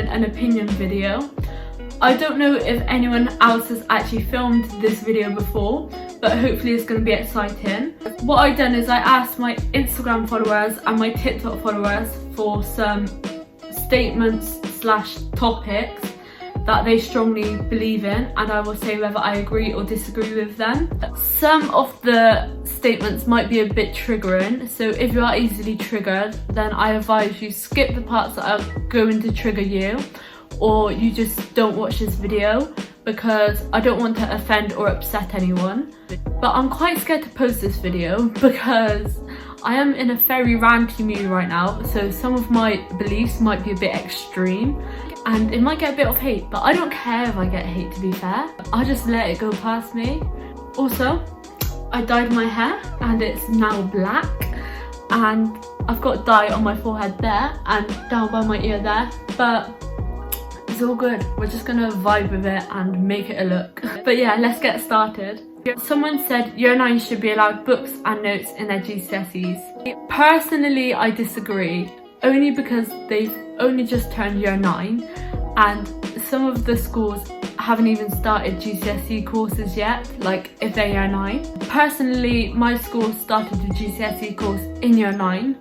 doing an opinion video. I don't know if anyone else has actually filmed this video before, but hopefully it's going to be exciting. What I've done is I asked my Instagram followers and my TikTok followers for some statements / topics that they strongly believe in, and I will say whether I agree or disagree with them. Some of the statements might be a bit triggering, so if you are easily triggered, then I advise you skip the parts that are going to trigger you, or you just don't watch this video, because I don't want to offend or upset anyone. But I'm quite scared to post this video because I am in a very ranty mood right now, so some of my beliefs might be a bit extreme and it might get a bit of hate, but I don't care if I get hate, to be fair. I'll just let it go past me. Also, I dyed my hair and it's now black, and I've got dye on my forehead there and down by my ear there, but it's all good. We're just gonna vibe with it and make it a look. But yeah, let's get started. Someone said Year 9 should be allowed books and notes in their GCSEs. Personally, I disagree, only because they've only just turned Year 9 and some of the schools haven't even started GCSE courses yet, like if they're Year 9. Personally, my school started the GCSE course in Year 9,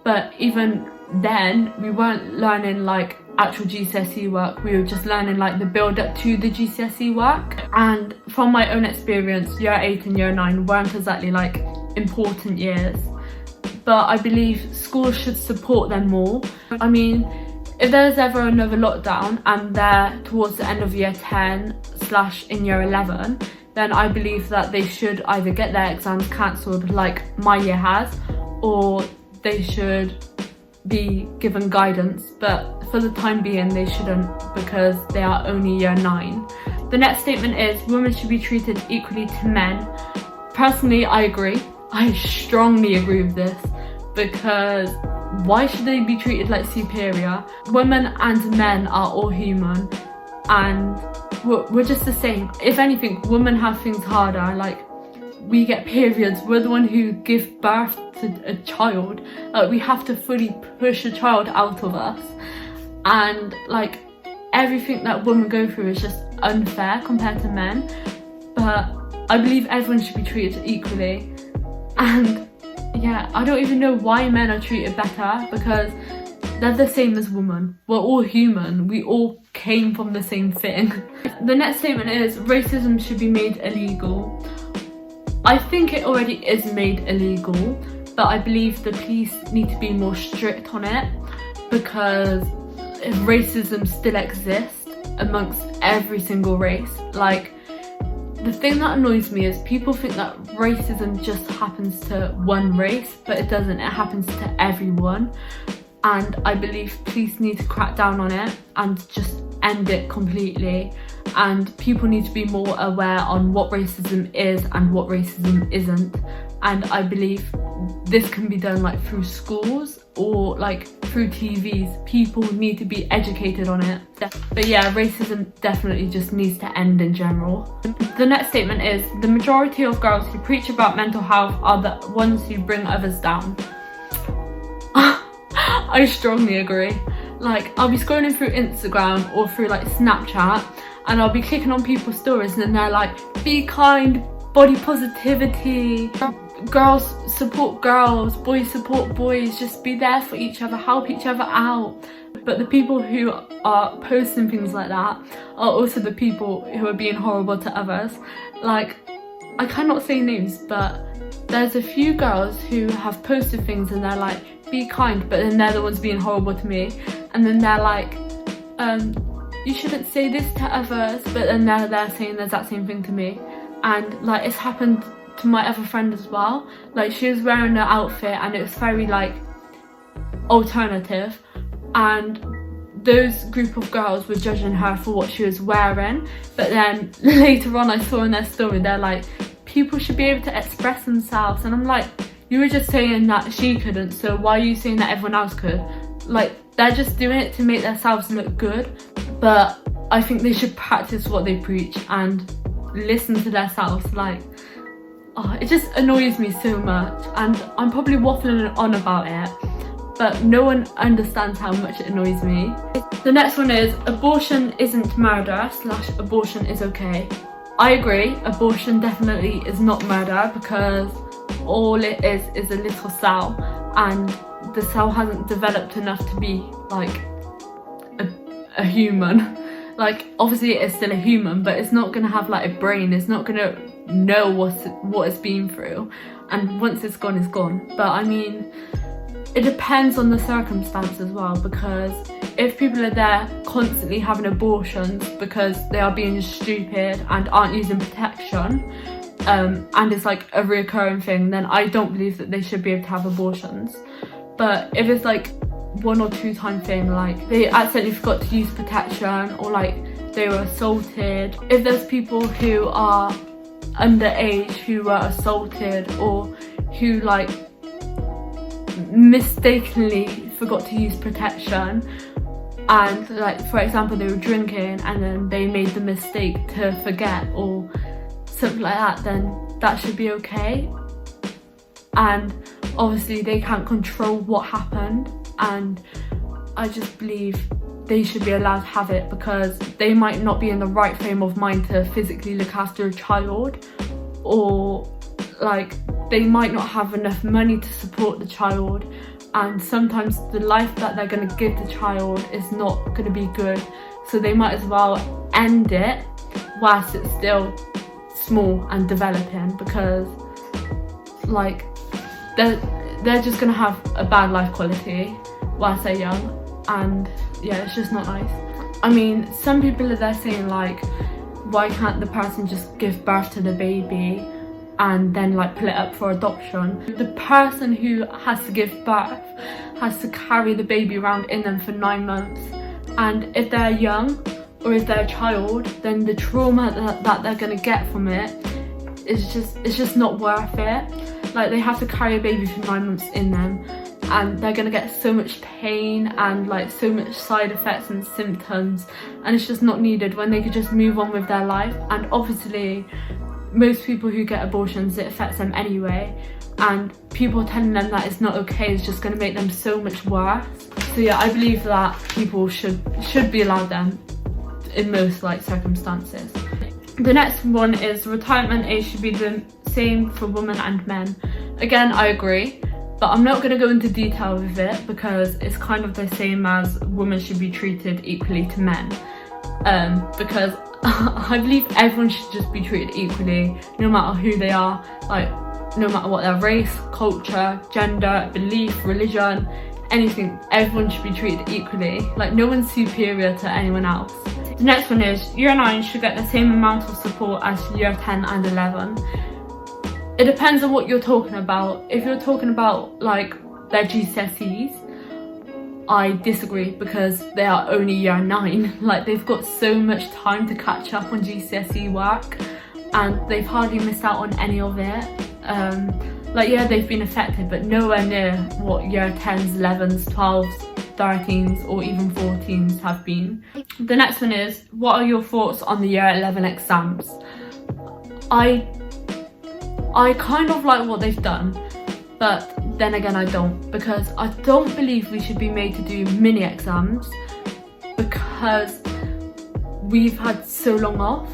but even then we weren't learning like actual GCSE work, we were just learning like the build up to the GCSE work. And from my own experience, Year 8 and Year 9 weren't exactly like important years, but I believe schools should support them more. I mean, if there's ever another lockdown and they're towards the end of Year 10 / in Year 11, then I believe that they should either get their exams cancelled like my year has, or they should be given guidance, but for the time being they shouldn't, because they are only Year 9. The next statement is women should be treated equally to men. Personally, I agree. I strongly agree with this, because why should they be treated like superior? Women and men are all human and we're just the same. If anything, women have things harder, like we get periods, we're the one who give birth to a child, we have to fully push a child out of us, and like everything that women go through is just unfair compared to men. But I believe everyone should be treated equally, and yeah, I don't even know why men are treated better, because they're the same as women. We're all human, we all came from the same thing. The next statement is racism should be made illegal. I think it already is made illegal, but I believe the police need to be more strict on it, because if racism still exists amongst every single race, like the thing that annoys me is people think that racism just happens to one race, but it doesn't, it happens to everyone. And I believe police need to crack down on it and just end it completely, and people need to be more aware on what racism is and what racism isn't. And I believe this can be done like through schools or like through TVs. People need to be educated on it. But yeah, racism definitely just needs to end in general. The next statement is the majority of girls who preach about mental health are the ones who bring others down. I strongly agree. Like, I'll be scrolling through Instagram or through like Snapchat, and I'll be clicking on people's stories and they're like, be kind, body positivity, girls support girls, boys support boys, just be there for each other, help each other out. But the people who are posting things like that are also the people who are being horrible to others. Like, I cannot say names, but there's a few girls who have posted things and they're like, be kind, but then they're the ones being horrible to me. And then they're like, you shouldn't say this to others, but then they're saying the exact same thing to me. And like, it's happened to my other friend as well. Like, she was wearing an outfit and it was very like alternative, and those group of girls were judging her for what she was wearing. But then later on I saw in their story, they're like, people should be able to express themselves. And I'm like, you were just saying that she couldn't, so why are you saying that everyone else could? Like, they're just doing it to make themselves look good. But I think they should practice what they preach and listen to themselves. Like, oh, it just annoys me so much, and I'm probably waffling on about it, but no one understands how much it annoys me. The next one is abortion isn't murder / abortion is okay. I agree, abortion definitely is not murder, because all it is a little cell, and the cell hasn't developed enough to be like a human. Like, obviously it is still a human, but it's not gonna have like a brain, it's not gonna know what it's been through, and once it's gone, it's gone. But I mean, it depends on the circumstance as well, because if people are there constantly having abortions because they are being stupid and aren't using protection, and it's like a recurring thing, then I don't believe that they should be able to have abortions. But if it's like 1 or 2 time thing, like they accidentally forgot to use protection, or like they were assaulted, if there's people who are underage who were assaulted, or who like mistakenly forgot to use protection, and like for example they were drinking and then they made the mistake to forget or something like that, then that should be okay. And obviously they can't control what happened, and I just believe they should be allowed to have it, because they might not be in the right frame of mind to physically look after a child, or like they might not have enough money to support the child, and sometimes the life that they're going to give the child is not going to be good, so they might as well end it whilst it's still small and developing, because like they're just going to have a bad life quality whilst they're young, and yeah, it's just not nice. I mean, some people are there saying like, why can't the person just give birth to the baby and then like put it up for adoption? The person who has to give birth has to carry the baby around in them for 9 months, and if they're young or if they're a child, then the trauma that they're gonna get from it is just not worth it. Like, they have to carry a baby for 9 months in them, and they're gonna get so much pain and like so much side effects and symptoms, and it's just not needed when they could just move on with their life. And obviously most people who get abortions, it affects them anyway, and people telling them that it's not okay is just going to make them so much worse. So yeah, I believe that people should be allowed them in most like circumstances. The next one is retirement age should be the same for women and men. Again, I agree, but I'm not going to go into detail with it, because it's kind of the same as women should be treated equally to men, because I believe everyone should just be treated equally, no matter who they are, like no matter what their race, culture, gender, belief, religion, anything. Everyone should be treated equally. Like, no one's superior to anyone else. The next one is year 9 should get the same amount of support as year 10 and 11. It depends on what you're talking about. If you're talking about like their GCSEs, I disagree, because they are only year 9. Like, they've got so much time to catch up on GCSE work, and they've hardly missed out on any of it. Like, yeah, they've been affected, but nowhere near what year 10s, 11s, 12s, 13s or even 14s have been. The next one is, what are your thoughts on the year 11 exams? I kind of like what they've done, but then again I don't, because I don't believe we should be made to do mini exams, because we've had so long off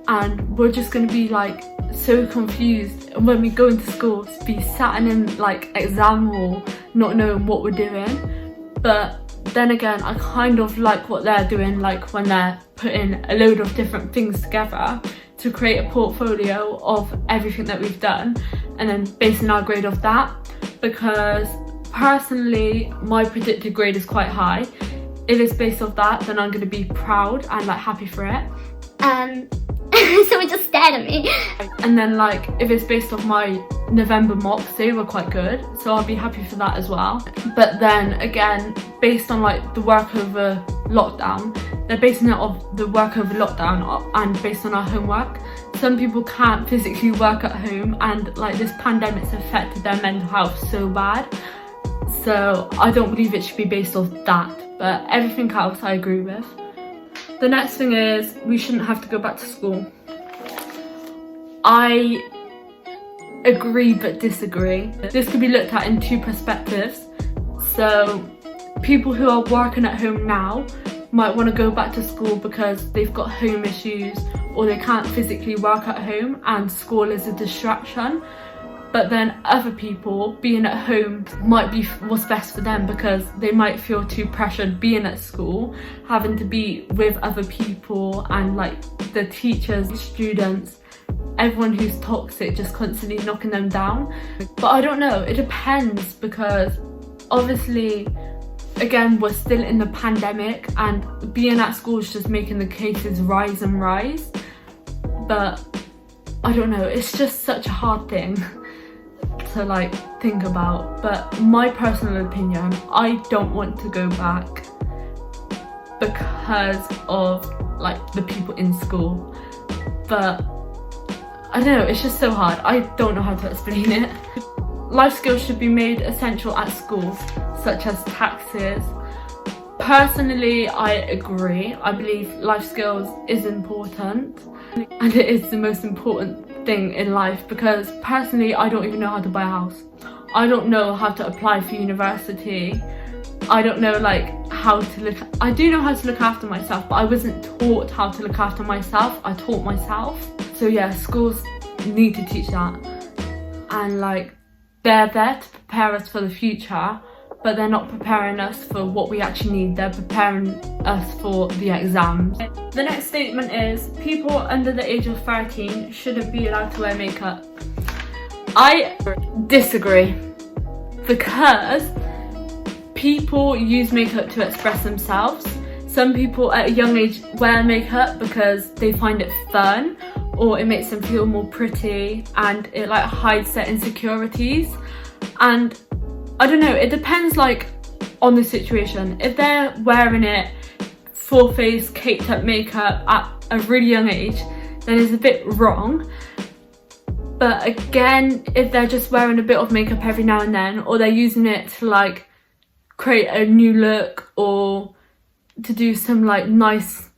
and we're just going to be like so confused, and when we go into school to be sat in like exam hall not knowing what we're doing. But then again, I kind of like what they're doing, like when they're putting a load of different things together to create a portfolio of everything that we've done, and then basing our grade off that, because personally my predicted grade is quite high. If it's based off that, then I'm going to be proud and like happy for it. Someone just stared at me. And then like if it's based off my November mocks, they were quite good, so I'll be happy for that as well. But then again, based on like the work over lockdown, they're basing it off the work over lockdown and based on our homework. Some people can't physically work at home, and like this pandemic's affected their mental health so bad, so I don't believe it should be based off that. But everything else I agree with. The next thing is, we shouldn't have to go back to school. I agree but disagree. This could be looked at in two perspectives. So people who are working at home now might want to go back to school because they've got home issues or they can't physically work at home and school is a distraction. But then other people being at home might be what's best for them because they might feel too pressured being at school, having to be with other people and like the teachers, students, everyone who's toxic, just constantly knocking them down. But I don't know, it depends because obviously, again, we're still in the pandemic and being at school is just making the cases rise and rise. But I don't know, it's just such a hard thing to like think about. But my personal opinion, I don't want to go back because of like the people in school. But I don't know, it's just so hard. I don't know how to explain it. Life skills should be made essential at schools, such as taxes. Personally, I agree. I believe life skills is important and it is the most important thing in life because personally, I don't even know how to buy a house. I don't know how to apply for university. I don't know like how to look. I do know how to look after myself, but I wasn't taught how to look after myself. I taught myself. So yeah, schools need to teach that. And like, they're there to prepare us for the future, but they're not preparing us for what we actually need. They're preparing us for the exams. The next statement is, people under the age of 13 shouldn't be allowed to wear makeup. I disagree because people use makeup to express themselves. Some people at a young age wear makeup because they find it fun or it makes them feel more pretty and it like hides their insecurities. And I don't know, it depends like on the situation. If they're wearing it full face caked up makeup at a really young age, then it's a bit wrong. But again, if they're just wearing a bit of makeup every now and then, or they're using it to like create a new look or to do some like nice,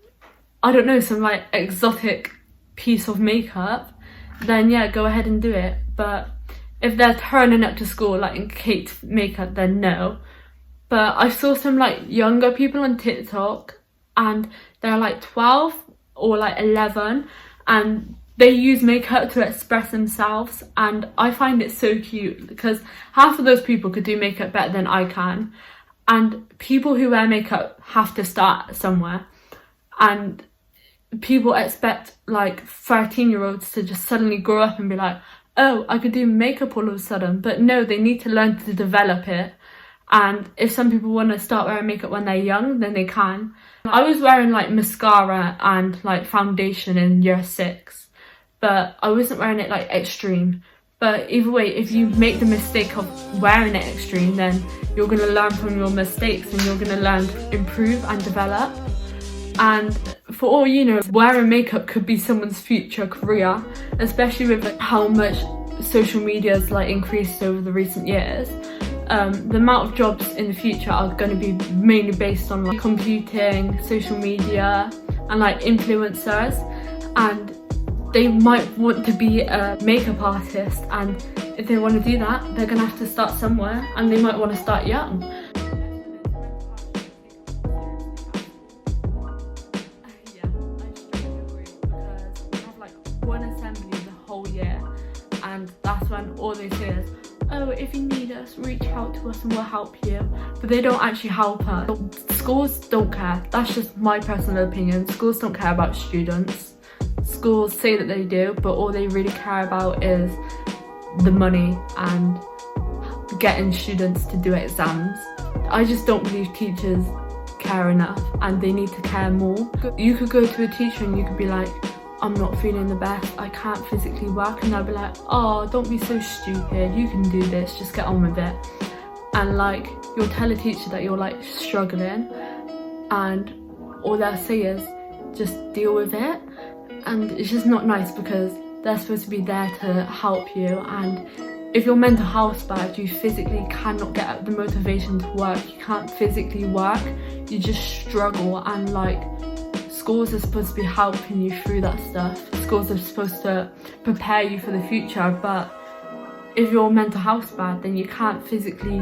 I don't know, some like exotic piece of makeup, then yeah, go ahead and do it. But if they're turning up to school like in caked makeup, then no. But I saw some like younger people on TikTok and they're like 12 or like 11 and they use makeup to express themselves, and I find it so cute because half of those people could do makeup better than I can. And people who wear makeup have to start somewhere, and people expect like 13-year-olds to just suddenly grow up and be like, oh, I could do makeup all of a sudden. But no, they need to learn to develop it. And if some people want to start wearing makeup when they're young, then they can. I was wearing like mascara and like foundation in year 6, but I wasn't wearing it like extreme. But either way, if you make the mistake of wearing it extreme, then you're going to learn from your mistakes and you're going to learn to improve and develop. And for all you know, wearing makeup could be someone's future career, especially with like, how much social media has like increased over the recent years. The amount of jobs in the future are going to be mainly based on like computing, social media and like influencers, and they might want to be a makeup artist, and if they want to do that, they're going to have to start somewhere, and they might want to start young. Yeah, I strongly agree because we have like one assembly the whole year, and that's when all they say is, oh, if you need us, reach out to us and we'll help you. But they don't actually help us. Schools don't care. That's just my personal opinion. Schools don't care about students. Schools say that they do, but all they really care about is the money and getting students to do exams. I just don't believe teachers care enough, and they need to care more. You could go to a teacher and you could be like, I'm not feeling the best, I can't physically work, and they'll be like, oh, don't be so stupid, you can do this, just get on with it. And like, you'll tell a teacher that you're like struggling, and all they'll say is just deal with it. And it's just not nice because they're supposed to be there to help you, and if your mental health's bad, you physically cannot get the motivation to work, you can't physically work, you just struggle. And like, schools are supposed to be helping you through that stuff. Schools are supposed to prepare you for the future, but if your mental health's bad, then you can't physically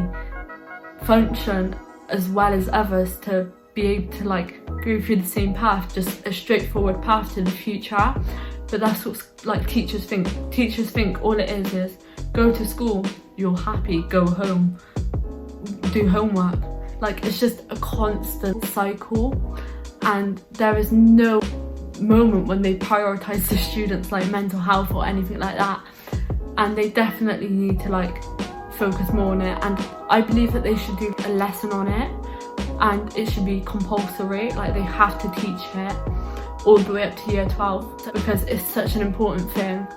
function as well as others to be able to like go through the same path, just a straightforward path to the future. But that's what like teachers think. Teachers think all it is go to school, you're happy, go home, do homework. Like, it's just a constant cycle, and there is no moment when they prioritize the students like mental health or anything like that. And they definitely need to like focus more on it, and I believe that they should do a lesson on it, and it should be compulsory. Like, they have to teach it all the way up to year 12 because it's such an important thing.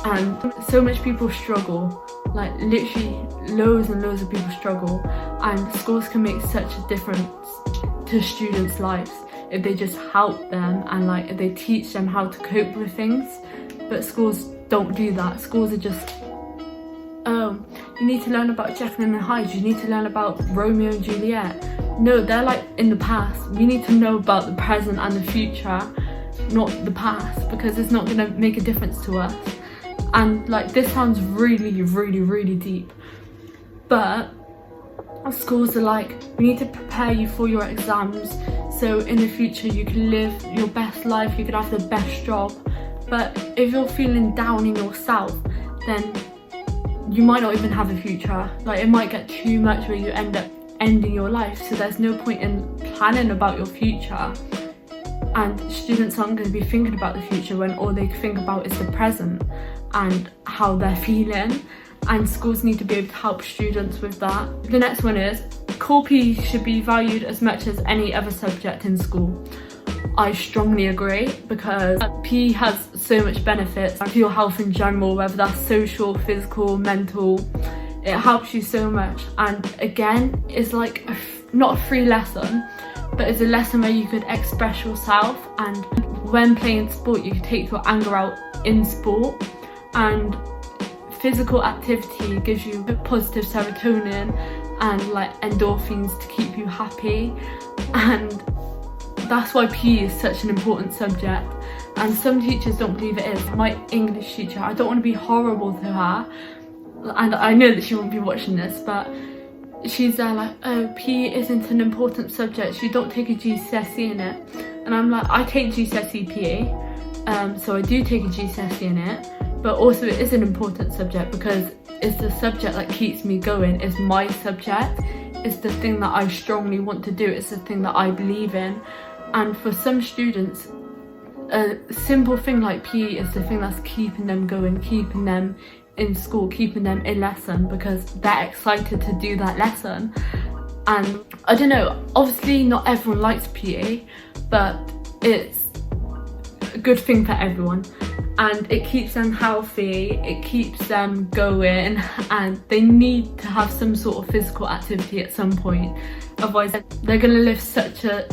And so much people struggle, like literally loads and loads of people struggle, and schools can make such a difference to students' lives if they just help them and like if they teach them how to cope with things. But schools don't do that. Schools are just, oh, you need to learn about Jekyll and Hyde, you need to learn about Romeo and Juliet. No, they're like in the past. We need to know about the present and the future, not the past, because it's not going to make a difference to us. And like, this sounds really, really, really deep, but schools are like, we need to prepare you for your exams so in the future you can live your best life, you can have the best job. But if you're feeling down in yourself, then you might not even have a future. Like, it might get too much where you end up ending your life, so there's no point in planning about your future. And students aren't going to be thinking about the future when all they think about is the present and how they're feeling, and schools need to be able to help students with that. The next one is, core PE should be valued as much as any other subject in school. I strongly agree, because PE has so much benefits for your health in general, whether that's social, physical, mental. It helps you so much, and again, it's like not a free lesson, but it's a lesson where you could express yourself, and when playing sport you can take your anger out in sport. And physical activity gives you positive serotonin and like endorphins to keep you happy, and that's why PE is such an important subject. And some teachers don't believe it is. My English teacher, I don't want to be horrible to her, and I know that she won't be watching this, but she's there like, oh, PE isn't an important subject, you don't take a GCSE in it. And I'm like, I take GCSE PE, so I do take a GCSE in it, but also it is an important subject because it's the subject that keeps me going. It's my subject, it's the thing that I strongly want to do, it's the thing that I believe in. And for some students, a simple thing like PE is the thing that's keeping them going, keeping them in school, keeping them in lesson, because they're excited to do that lesson. And I don't know, obviously not everyone likes PE, but it's a good thing for everyone, and it keeps them healthy, it keeps them going, and they need to have some sort of physical activity at some point, otherwise they're going to live such a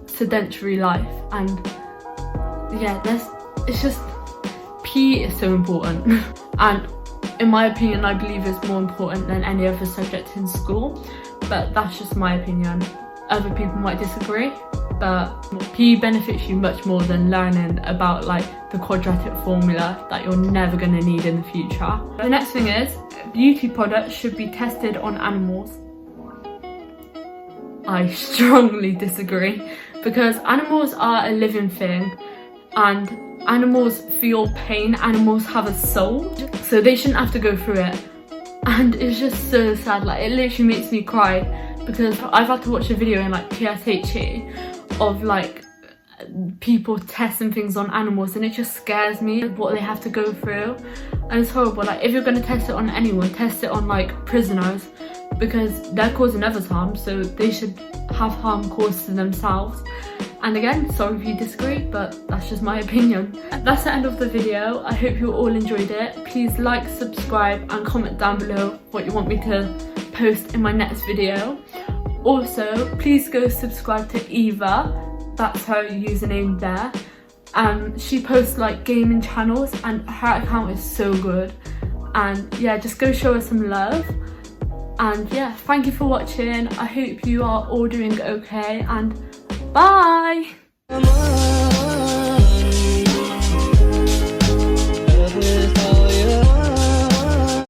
sedentary life. And yeah, it's just, PE is so important, and in my opinion I believe it's more important than any other subject in school, but that's just my opinion. Other people might disagree, but PE benefits you much more than learning about like the quadratic formula that you're never going to need in the future. The next thing is, beauty products should be tested on animals. I strongly disagree, because animals are a living thing, and animals feel pain, animals have a soul, so they shouldn't have to go through it. And it's just so sad, like it literally makes me cry, because I've had to watch a video in like PSHE of like people testing things on animals, and it just scares me what they have to go through, and it's horrible. Like, if you're going to test it on anyone, test it on like prisoners, because they're causing others harm, so they should have harm caused to themselves. And again, sorry if you disagree, but that's just my opinion. That's the end of the video. I hope you all enjoyed it. Please like, subscribe and comment down below what you want me to post in my next video. Also, please go subscribe to Eva, that's her username there. She posts like gaming channels and her account is so good. And yeah, just go show her some love. And yeah, thank you for watching. I hope you are all doing okay, and bye!